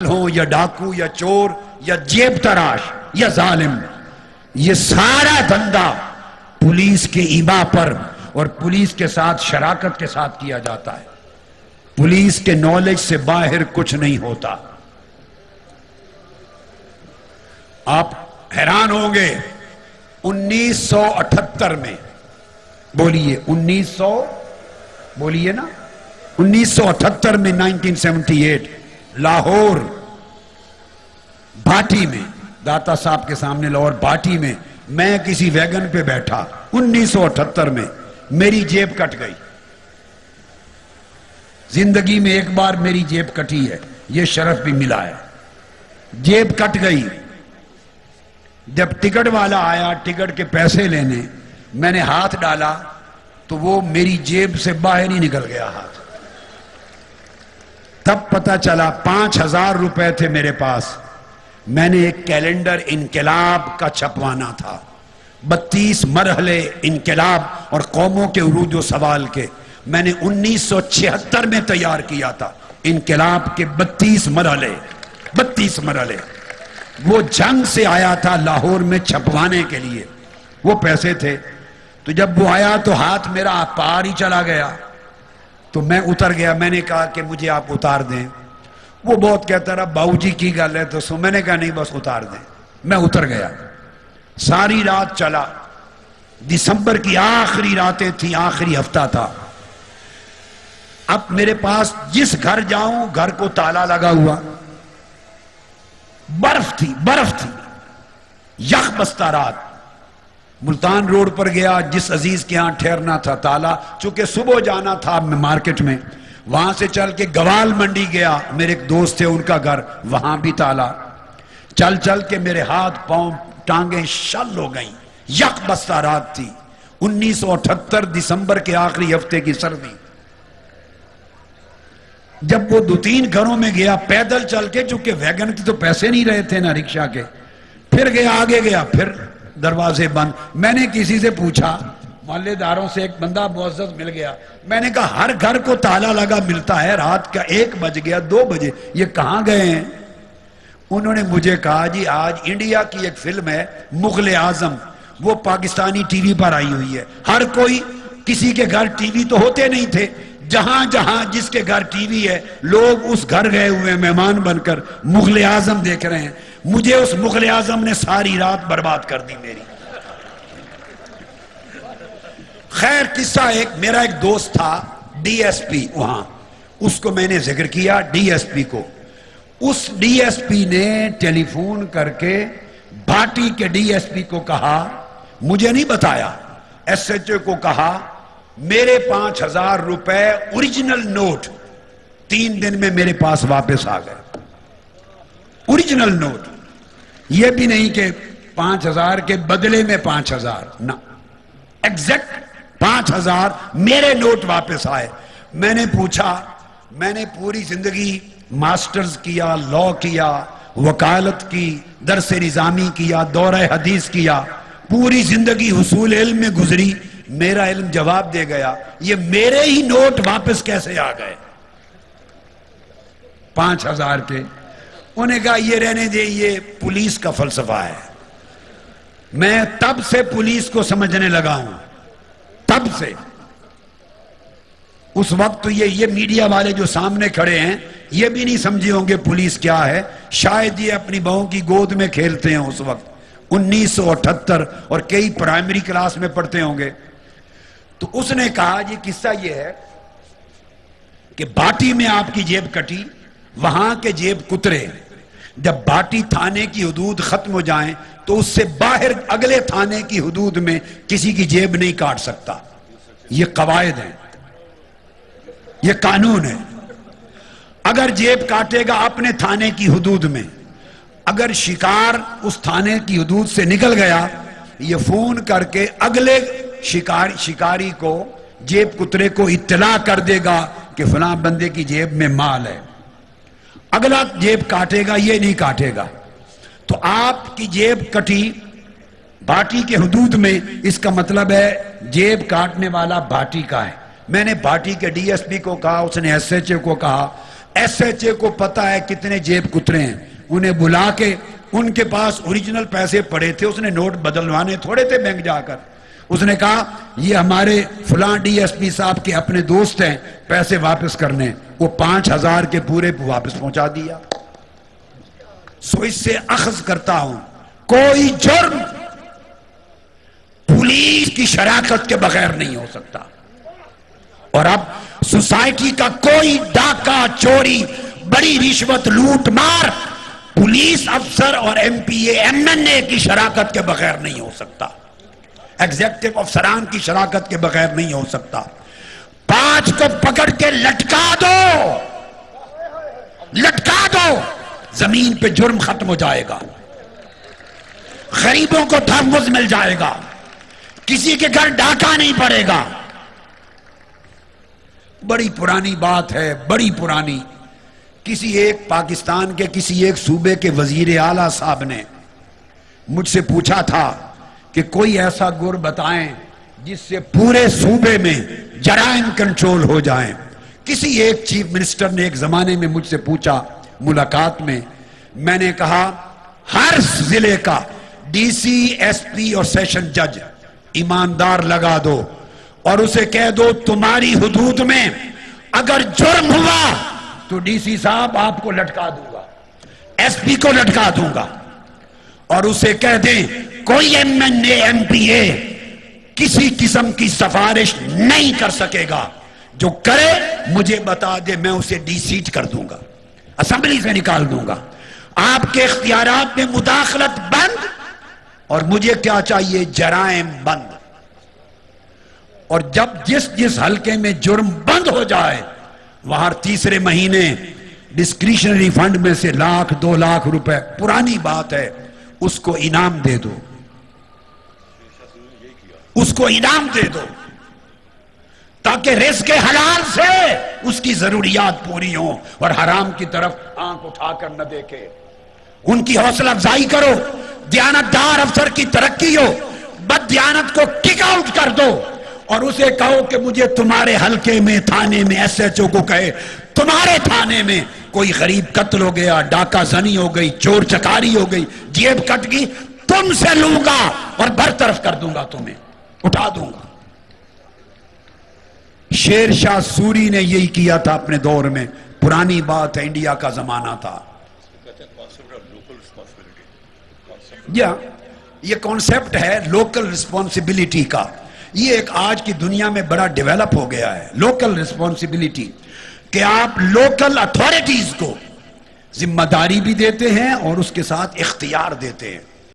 ہو یا ڈاکو یا چور یا جیب تراش یا ظالم، یہ سارا دھندا پولیس کے ایما پر اور پولیس کے ساتھ شراکت کے ساتھ کیا جاتا ہے۔ پولیس کے نالج سے باہر کچھ نہیں ہوتا۔ آپ حیران ہوں گے 1978 میں، بولیے 1978 میں 1978 لاہور بھاٹی میں، داتا صاحب کے سامنے لاہور بھاٹی میں میں کسی ویگن پہ بیٹھا 1978 میں، میری جیب کٹ گئی۔ زندگی میں ایک بار میری جیب کٹی ہے، یہ شرف بھی ملا ہے۔ جیب کٹ گئی، جب ٹکٹ والا آیا ٹکٹ کے پیسے لینے، میں نے ہاتھ ڈالا تو وہ میری جیب سے باہر ہی نکل گیا ہاتھ۔ تب پتا چلا 5000 روپے تھے میرے پاس۔ میں نے ایک کیلنڈر انقلاب کا چھپوانا تھا، 32 مرحلے انقلاب اور قوموں کے عروج و سوال کے، میں نے 1976 میں تیار کیا تھا۔ انقلاب کے 32 مرحلے وہ جنگ سے آیا تھا لاہور میں چھپوانے کے لیے، وہ پیسے تھے۔ تو جب وہ آیا تو ہاتھ میرا پار ہی چلا گیا، تو میں اتر گیا۔ میں نے کہا کہ مجھے آپ اتار دیں۔ وہ بہت کہتا رہا باؤ جی کی گل ہے تو میں نے کہا نہیں بس اتار دیں۔ میں اتر گیا، ساری رات چلا، دسمبر کی آخری راتیں تھیں، آخری ہفتہ تھا۔ اب میرے پاس جس گھر جاؤں گھر کو تالا لگا ہوا، برف تھی یخ بستہ رات۔ ملتان روڈ پر گیا، جس عزیز کے ہاں ٹھہرنا تھا، تالا، چونکہ صبح جانا تھا مارکیٹ میں، وہاں سے چل کے گوال منڈی گیا، میرے ایک دوست تھے ان کا گھر، وہاں بھی تالا۔ چل کے میرے ہاتھ پاؤں ٹانگیں شل ہو گئیں، یک بستہ رات تھی، 1978 دسمبر کے آخری ہفتے کی سردی۔ جب وہ 2-3 گھروں میں گیا پیدل چل کے، چونکہ ویگن کی تو پیسے نہیں رہے تھے نا رکشہ کے، پھر گیا آگے گیا، پھر دروازے بند۔ میں نے کسی سے پوچھا، محلے داروں سے، ایک بندہ معزز مل گیا، میں نے کہا ہر گھر کو تالا لگا ملتا ہے، رات کا 1 بج گیا 2 بجے، یہ کہاں گئے ہیں؟ انہوں نے مجھے کہا جی آج انڈیا کی ایک فلم ہے مغل اعظم، وہ پاکستانی ٹی وی پر آئی ہوئی ہے۔ ہر کوئی، کسی کے گھر ٹی وی تو ہوتے نہیں تھے، جہاں جس کے گھر ٹی وی ہے لوگ اس گھر گئے ہوئے مہمان بن کر مغل اعظم دیکھ رہے ہیں۔ مجھے اس مغل اعظم نے ساری رات برباد کر دی میری۔ خیر قصہ، میرا ایک دوست تھا ڈی ایس پی وہاں، اس کو میں نے ذکر کیا ڈی ایس پی کو۔ اس ڈی ایس پی نے ٹیلی فون کر کے بھاٹی کے ڈی ایس پی کو کہا، مجھے نہیں بتایا، ایس ایچ او کو کہا میرے 5000 روپے اوریجنل نوٹ 3 دن میں میرے پاس واپس آ گئے۔ اوریجنل نوٹ، یہ بھی نہیں کہ 5000 کے بدلے میں 5000، نہ، ایگزیکٹ 5000 میرے نوٹ واپس آئے۔ میں نے پوچھا، میں نے پوری زندگی ماسٹرز کیا، لاء کیا، وکالت کی، درس نظامی کیا، دورہ حدیث کیا، پوری زندگی حصول علم میں گزری، میرا علم جواب دے گیا، یہ میرے ہی نوٹ واپس کیسے آ گئے 5000 کے؟ انہوں نے کہا یہ رہنے دے، یہ پولیس کا فلسفہ ہے۔ میں تب سے پولیس کو سمجھنے لگا ہوں، تب سے۔ اس وقت تو یہ میڈیا والے جو سامنے کھڑے ہیں یہ بھی نہیں سمجھے ہوں گے پولیس کیا ہے، شاید یہ اپنی بہوں کی گود میں کھیلتے ہیں اس وقت 1978، اور کئی پرائمری کلاس میں پڑھتے ہوں گے۔ تو اس نے کہا جی قصہ یہ ہے کہ بھاٹی میں آپ کی جیب کٹی، وہاں کے جیب کترے، جب بھاٹی تھانے کی حدود ختم ہو جائیں تو اس سے باہر اگلے تھانے کی حدود میں کسی کی جیب نہیں کاٹ سکتا۔ یہ قواعد ہیں، یہ قانون ہے۔ اگر جیب کاٹے گا اپنے تھانے کی حدود میں، اگر شکار اس تھانے کی حدود سے نکل گیا، یہ فون کر کے اگلے شکاری کو، جیب کترے کو اطلاع کر دے گا کہ فلاں بندے کی جیب میں مال ہے۔ اگلا جیب کاٹے گا، یہ نہیں کاٹے گا۔ تو آپ کی جیب کٹی بھاٹی کے حدود میں، اس کا مطلب ہے جیب کاٹنے والا بھاٹی کا ہے۔ میں نے بھاٹی کے ڈی ایس پی کو کہا، اس نے ایس ایچ او کو کہا، ایس ایچ اے کو پتا ہے کتنے جیب کترے ہیں، انہیں بلا کے ان کے پاس اوریجنل پیسے پڑے تھے، اس نے نوٹ بدلوانے تھوڑے تھے بینک جا کر، اس نے کہا یہ ہمارے فلاں ڈی ایس پی صاحب کے اپنے دوست ہیں، پیسے واپس کرنے، وہ 5,000 کے پورے واپس پہنچا دیا۔ سو اس سے اخذ کرتا ہوں، کوئی جرم پولیس کی شراکت کے بغیر نہیں ہو سکتا، اور اب سوسائٹی کا کوئی ڈاکہ، چوری، بڑی رشوت، لوٹ مار پولیس افسر اور ایم پی اے، ایم این اے کی شراکت کے بغیر نہیں ہو سکتا، ایگزیکٹو افسران کی شراکت کے بغیر نہیں ہو سکتا۔ 5 کو پکڑ کے لٹکا دو، لٹکا دو، زمین پہ جرم ختم ہو جائے گا، غریبوں کو تحفظ مل جائے گا، کسی کے گھر ڈاکہ نہیں پڑے گا۔ بڑی پرانی بات ہے، بڑی پرانی، کسی ایک پاکستان کے کسی ایک صوبے کے وزیر اعلیٰ صاحب نے مجھ سے پوچھا تھا کہ کوئی ایسا گر بتائیں جس سے پورے صوبے میں جرائم کنٹرول ہو جائیں۔ کسی ایک چیف منسٹر نے ایک زمانے میں مجھ سے پوچھا ملاقات میں، میں نے کہا ہر ضلع کا ڈی سی، ایس پی اور سیشن جج ایماندار لگا دو اور اسے کہہ دو تمہاری حدود میں اگر جرم ہوا تو ڈی سی صاحب آپ کو لٹکا دوں گا، ایس پی کو لٹکا دوں گا، اور اسے کہہ دیں کوئی ایم این اے، ایم پی اے کسی قسم کی سفارش نہیں کر سکے گا، جو کرے مجھے بتا دے، میں اسے ڈی سیٹ کر دوں گا، اسمبلی سے نکال دوں گا۔ آپ کے اختیارات میں مداخلت بند، اور مجھے کیا چاہیے؟ جرائم بند۔ اور جب جس حلقے میں جرم بند ہو جائے وہاں تیسرے مہینے ڈسکریشنری فنڈ میں سے 1,00,000 2,00,000 روپے، پرانی بات ہے، اس کو انعام دے دو، اس کو انعام دے دو، تاکہ رزق حلال سے اس کی ضروریات پوری ہوں اور حرام کی طرف آنکھ اٹھا کر نہ دیکھے۔ ان کی حوصلہ افزائی کرو، دیانتدار افسر کی ترقی ہو، بد دیانت کو کک آؤٹ کر دو، اور اسے کہو کہ مجھے تمہارے حلقے میں، تھانے میں، ایس ایچ او کو کہے تمہارے تھانے میں کوئی غریب قتل ہو گیا، ڈاکہ زنی ہو گئی، چور چکاری ہو گئی، جیب کٹ گئی، تم سے لوں گا اور برطرف کر دوں گا، تمہیں اٹھا دوں گا۔ شیر شاہ سوری نے یہی کیا تھا اپنے دور میں، پرانی بات ہے، انڈیا کا زمانہ تھا۔ یہ کانسیپٹ ہے لوکل رسپانسبلٹی کا، یہ ایک آج کی دنیا میں بڑا ڈیولپ ہو گیا ہے، لوکل رسپانسبلٹی، کہ آپ لوکل اتھارٹیز کو ذمہ داری بھی دیتے ہیں اور اس کے ساتھ اختیار دیتے ہیں۔